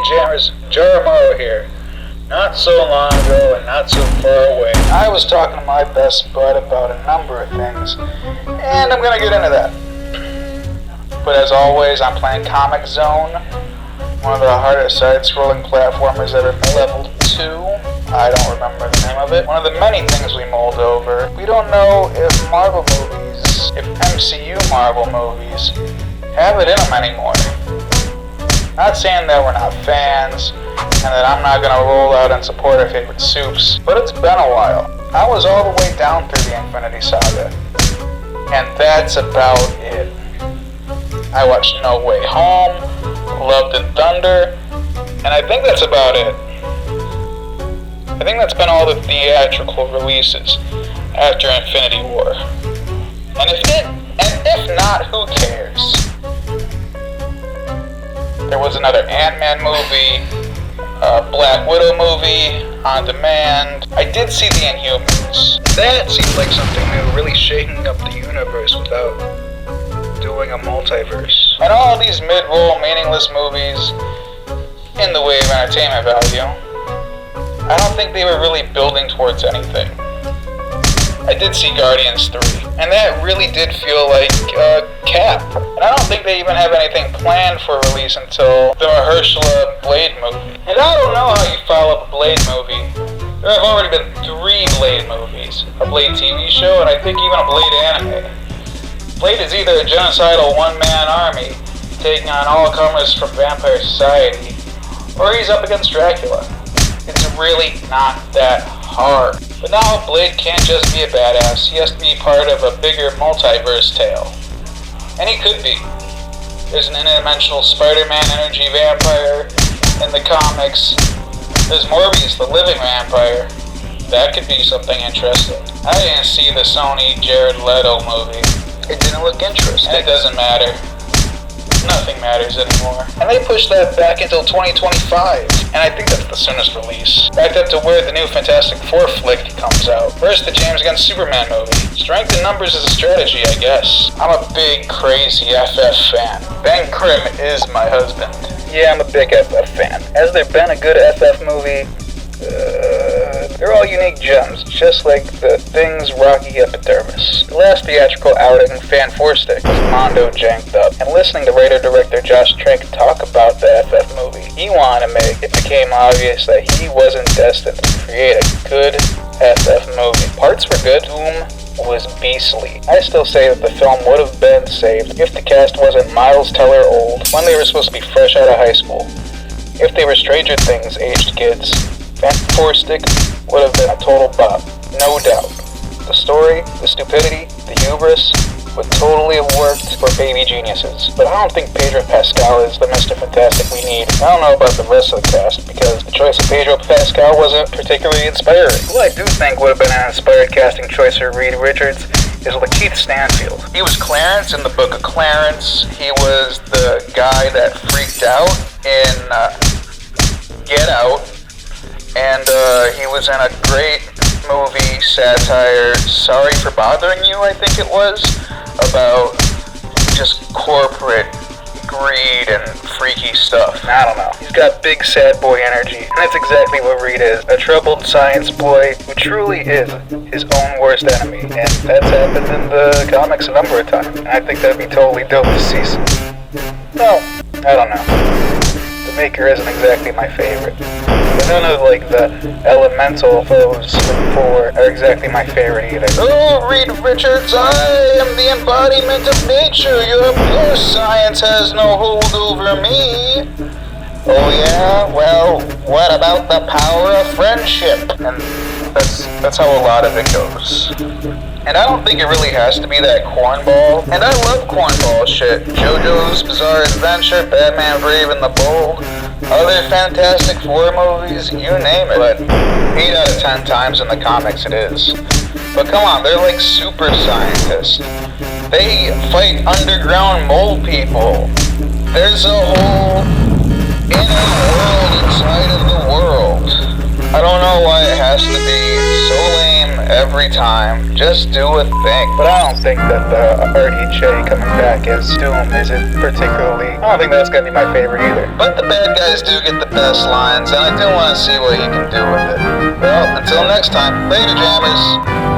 Jammers, Jeremo here. Not so long ago and not so far away, I was talking to my best bud about a number of things, and I'm gonna get into that. But as always, I'm playing Comix Zone, one of the hardest side-scrolling platformers ever made. Level 2, I don't remember the name of it. One of the many things we mulled over. We don't know if MCU Marvel movies have it in them anymore. Not saying that we're not fans, and that I'm not gonna roll out and support our favorite soups, but it's been a while. I was all the way down through the Infinity Saga, and that's about it. I watched No Way Home, Love and Thunder, and I think that's about it. I think that's been all the theatrical releases after Infinity War. And if not, who cares? There was another Ant-Man movie, a Black Widow movie on demand. I did see The Inhumans. That seemed like something new, really shaking up the universe without doing a multiverse. And all these mid-roll, meaningless movies, in the way of entertainment value, I don't think they were really building towards anything. I did see Guardians 3, and that really did feel like a cap. And I don't think they even have anything planned for release until the Mahershala Blade movie. And I don't know how you follow up a Blade movie. There have already been 3 Blade movies, a Blade TV show, and I think even a Blade anime. Blade is either a genocidal one-man army taking on all comers from vampire society, or he's up against Dracula. It's really not that hard. But now Blade can't just be a badass, he has to be part of a bigger multiverse tale. And he could be. There's an interdimensional Spider-Man energy vampire in the comics. There's Morbius, the living vampire. That could be something interesting. I didn't see the Sony Jared Leto movie. It didn't look interesting. And it doesn't matter. Nothing matters anymore. And they pushed that back until 2025. And I think that's the soonest release. Back up to where the new Fantastic Four flick comes out. First, the James Gunn Superman movie. Strength in numbers is a strategy, I guess. I'm a big, crazy FF fan. Ben Grimm is my husband. Yeah, I'm a big FF fan. Has there been a good FF movie? They're all unique gems, just like the Thing's rocky epidermis. The last theatrical outing, Fan 4-Stick, was Mondo janked up, and listening to writer-director Josh Trank talk about the FF movie he wanted to make, it became obvious that he wasn't destined to create a good FF movie. Parts were good, Doom was beastly. I still say that the film would have been saved if the cast wasn't Miles Teller old, when they were supposed to be fresh out of high school. If they were Stranger Things aged kids, Fan 4-Stick would have been a total bop, no doubt. The story, the stupidity, the hubris would totally have worked for baby geniuses. But I don't think Pedro Pascal is the Mr. Fantastic we need. I don't know about the rest of the cast, because the choice of Pedro Pascal wasn't particularly inspiring. Who I do think would have been an inspired casting choice for Reed Richards is Lakeith Stanfield. He was Clarence in the Book of Clarence. He was the guy that freaked out in Get Out. And he was in a great movie satire, Sorry for Bothering You, I think it was, about just corporate greed and freaky stuff. I don't know. He's got big sad boy energy, and that's exactly what Reed is. A troubled science boy who truly is his own worst enemy. And that's happened in the comics a number of times. And I think that'd be totally dope to see some. No, I don't know. The Maker isn't exactly my favorite. But none of, the elemental foes from 4 are exactly my favorite either. Oh, Reed Richards, I am the embodiment of nature. Your science has no hold over me. Oh yeah? Well, what about the power of friendship? And that's how a lot of it goes. And I don't think it really has to be that cornball. And I love cornball shit. JoJo's Bizarre Adventure, Batman Brave and the Bold, other Fantastic Four movies, you name it. But 8 out of 10 times in the comics it is. But come on, they're like super scientists. They fight underground mole people. There's a whole inner world inside of the world. I don't know why it has to be so lame every time. Just do a thing. But I don't think that the RDJ coming back as Doom is it particularly. I don't think that's gonna be my favorite either. But the bad guys do get the best lines, and I do want to see what he can do with it. Well, until next time, later, jammers.